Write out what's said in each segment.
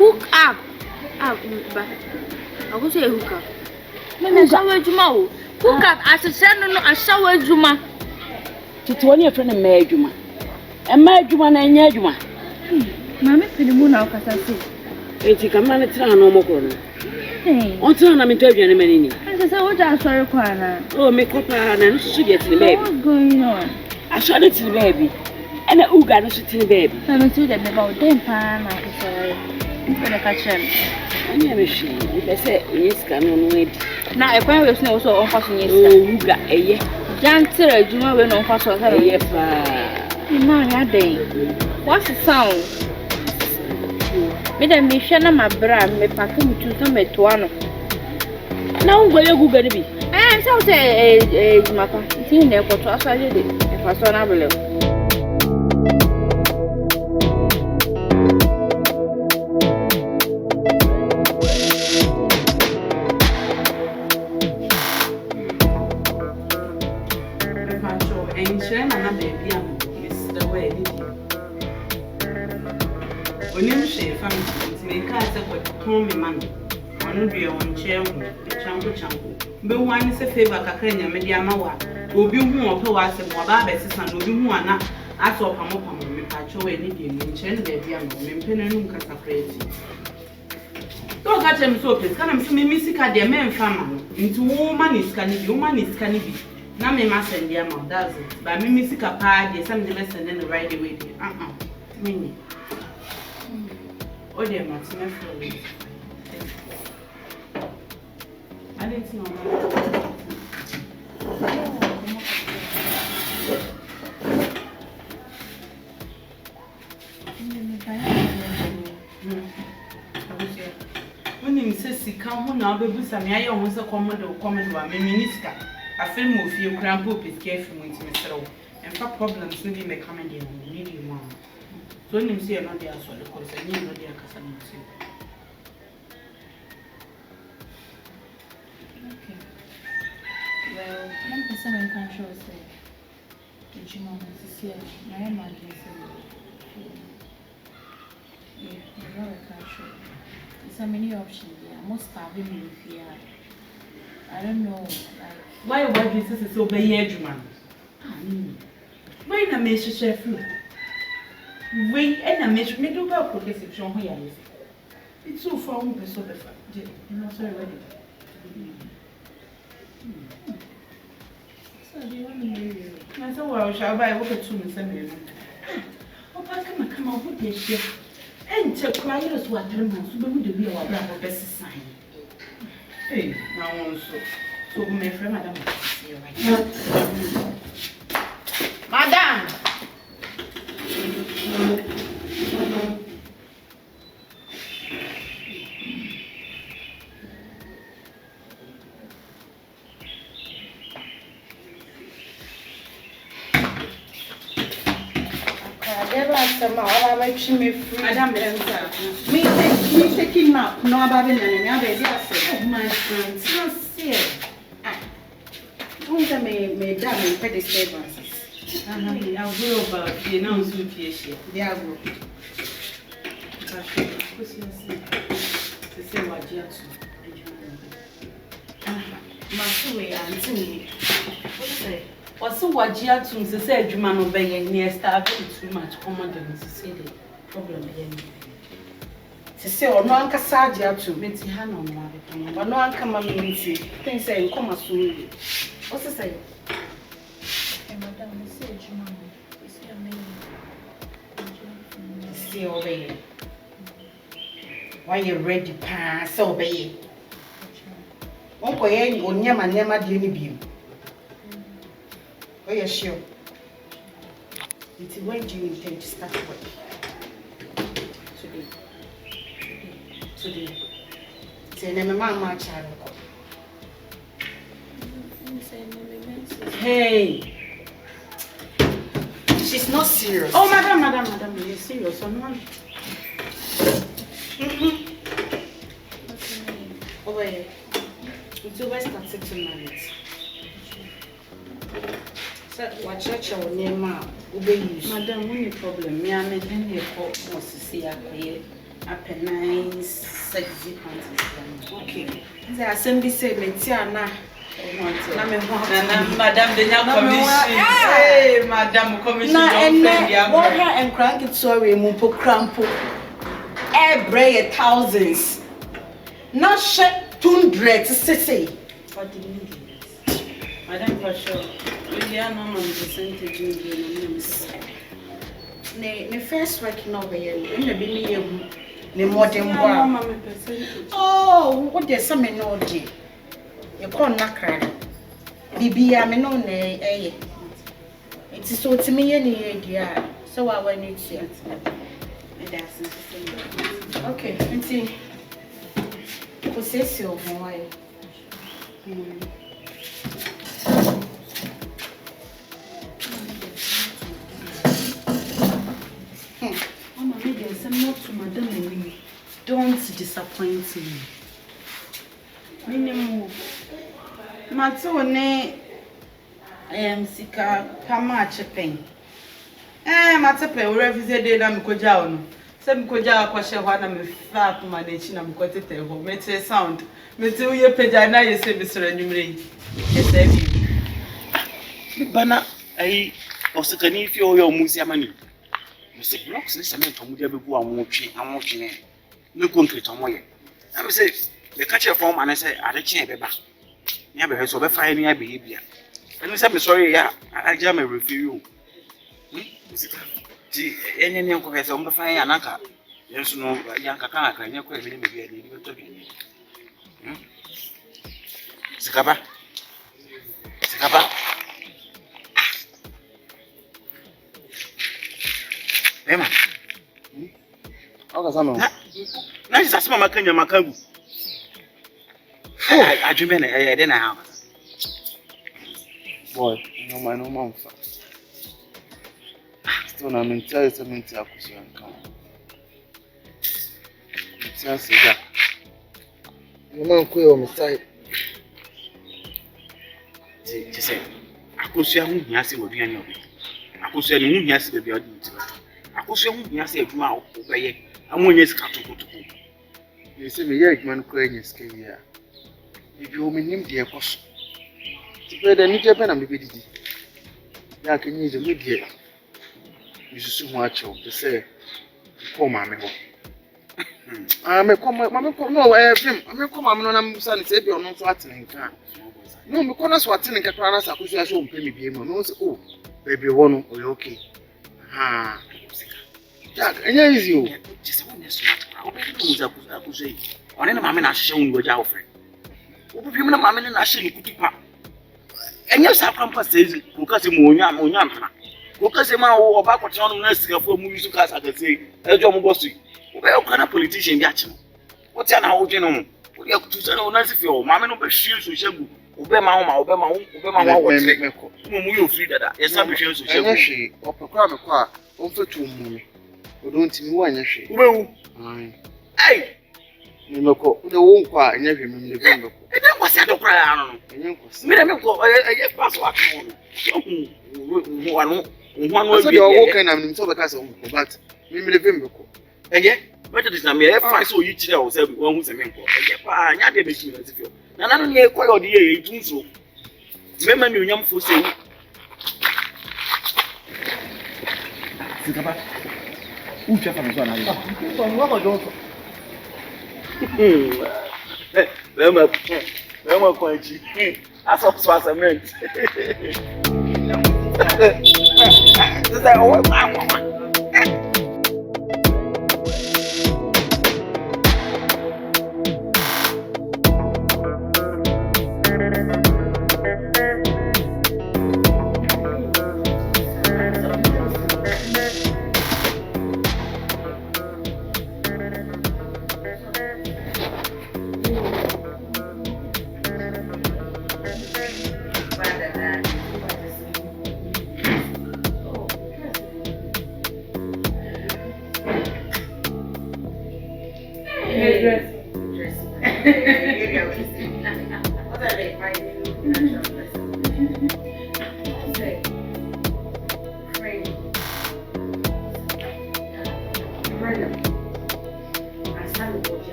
Hook up. I go say hook up. Me shower juma o. Hook up as a send no a shower juma. Titi woni e friend me adwuma. E ma adwuma na nya adwuma. Mama penimu na okasa se. Eti kama na tira na omokoro no. On tira na me to aduane mani ni. I say what are sorry kwa na. Oh me kopa na no su get ni baby. What's going on? Asho ti baby. Ena uga no su ti baby. Na me tu de me ba o dem pa na okasa. Mpele ka chem. Anya me hwe. Ibe se onyeska no no edi. Na e kwan we so on faso nyeska. Uga eye. Jantira adwuma we no faso ka eye fa. Na ya dey. What's the sound? Me dem me hwe na mabra me pake mutu so metoa no. Na ungo ye guga ni bi. So say mapa. Ti na ekoto aso aje de. E faso na bele. Be one se favor kakanya media mawa obi hu ope wa se mo ba be sesa no obi hu ana aso pamopamo me pacho we ni de mi nche ne bia no me mpene nu nkasa freti to ga chem so please kana me sika de me mfa ma no nti wo ma ni sika ni bi na me ma send dia ma that's it ba me sika pa de some de be send the right away me o de ma tina free I didn't know that. When you say Sikapa now, baby, some I almost a common one, Minister. A film of you cramp up is careful with Mr. And for problems, maybe may come in the medium one. So when you say I'm not there, so because I need not there, well, 1% in control say the Juma is here. I am not yeah, very control. There's so many options there. Most having me fear. I don't know, like why this is so bad, man? Why not make sure food? Wait, and I make me do about progressive show here. It's so far over so the fact. You're not sorry, so do you want to marry you? I said, well, shall I work at 2 minutes? Oh, come on, put this shit. And check quiet what 3 months, so we do be our best sign. Hey, now also. So, my friend, Madame, Madame. last time I went to me free. Madam, Me taking nap. No, about it. Oh, my friends. No, see. Don't tell me, damn, pay disturbances. I'll go about the announcement. There go. To say what you Masuwe auntie. what say? What's what you to say? You man obey near starving too much common than to see the problem again. To say, or no anka Sajia to Betty Hannah, one, but no anka mammy. Things say, come as soon. What's to say? Madam, I say Juma. See, obey. Why you ready, pass, obey. Uncle, or Yama never did any. Oh, yes, sure. When do you intend to start work? Today. Say, never my child. Hey, she's not serious. Oh, madam, you're serious or not? Over here. Until we start tonight. So, what church or near ma? Obey you. Madam, what is the problem? Me, I'm in the court was to see a nice, sexy panties. Okay. The assembly say, Metiana. Madam, the young commission. Hey, Madam, commission. And crank it sorry, Mupo Crampo. Every thousands. Not shut 200 to say. What do you need? Madam, for sure. We are no percentage in the first working over here, in the beginning, the modern one. Oh, what there's some no day. You can't knock her. Bibi, I'm no nay. It is so to me any idea. So I want you to okay, and see. Possess your boy. Mama, maybe I said not to Madam and don't disappoint me. Minimum. Matone, Sikapa&Nana. Matape, wherever is the day I'm going. Some koja kwashe hwana me fat manage na mkotete ho mete sound mete uye peja na yese bisere nyumre esebi bana ai osekani fi oyo musi amani mse blocks ni cement omu dia bebu amotwe ne ne concrete omoye am say the catcher form and say adeche beba nya be so be fire ni abe bia enu say me sorry ya aja me refuse ti enye ne ko pese ombe fa ya naka yesu no yanka kan akanya ko ebe ne bia ni beto bi ni Sikapa ema aka sama na ji asema makanya makagu adwume na de na ha boy no man fa still na mental cement akosuagynel it's ya no man ko yo misai ti say akosua hu hia se woduane obi akosua ne hu hia se bebia odi nti akosua hu hia se adwuma obeye amonye sika tokotoko you say me ye adwuma ko anya sika ya ebi o menim de ekoso ti pe da ni je pe na me bedidi ya kenyi je me de yususu hu acho to say ko ma me ho me ko no film me ko ma me no na musa ni say bi ono so atene nka no me ko na so atene nka kra na sa akosua so mpe me bi mo no say oh baby wono o okay ha ja enya easy o ti say won so obi ko muza akosua yi one na mama na hye won wo ja ofre obi na mama na hye ni kutupa enya sa krampa say ko ka say mo onya mpana Because ma wo ba kwete onu na sika fo mu yusu ka sa ka say ejo mo bosu wo be okana politician bi achi wo ti na wo je no wo ya kutu se no na se fi o ma me no be hwie so shegu wo be ma ho wo wo mo mu yo free dada yes am hwie so shegu enye hwe opekwa me kwa Comfort to me. Don't me one year. Hey! Nimeko, the won't cry, and never remember. And that was a cry. I pass one was walking and so the castle, but maybe the Vimbo. And yet, better this time, I saw you tell one who's a member. I didn't make you as if you. Now, I don't know quite the year, so. Remember, you young for saying, Sikapa, who check on the one? Lema kwanchi. Aso swasa ment. Sasa owe mama.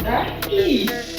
Narkie.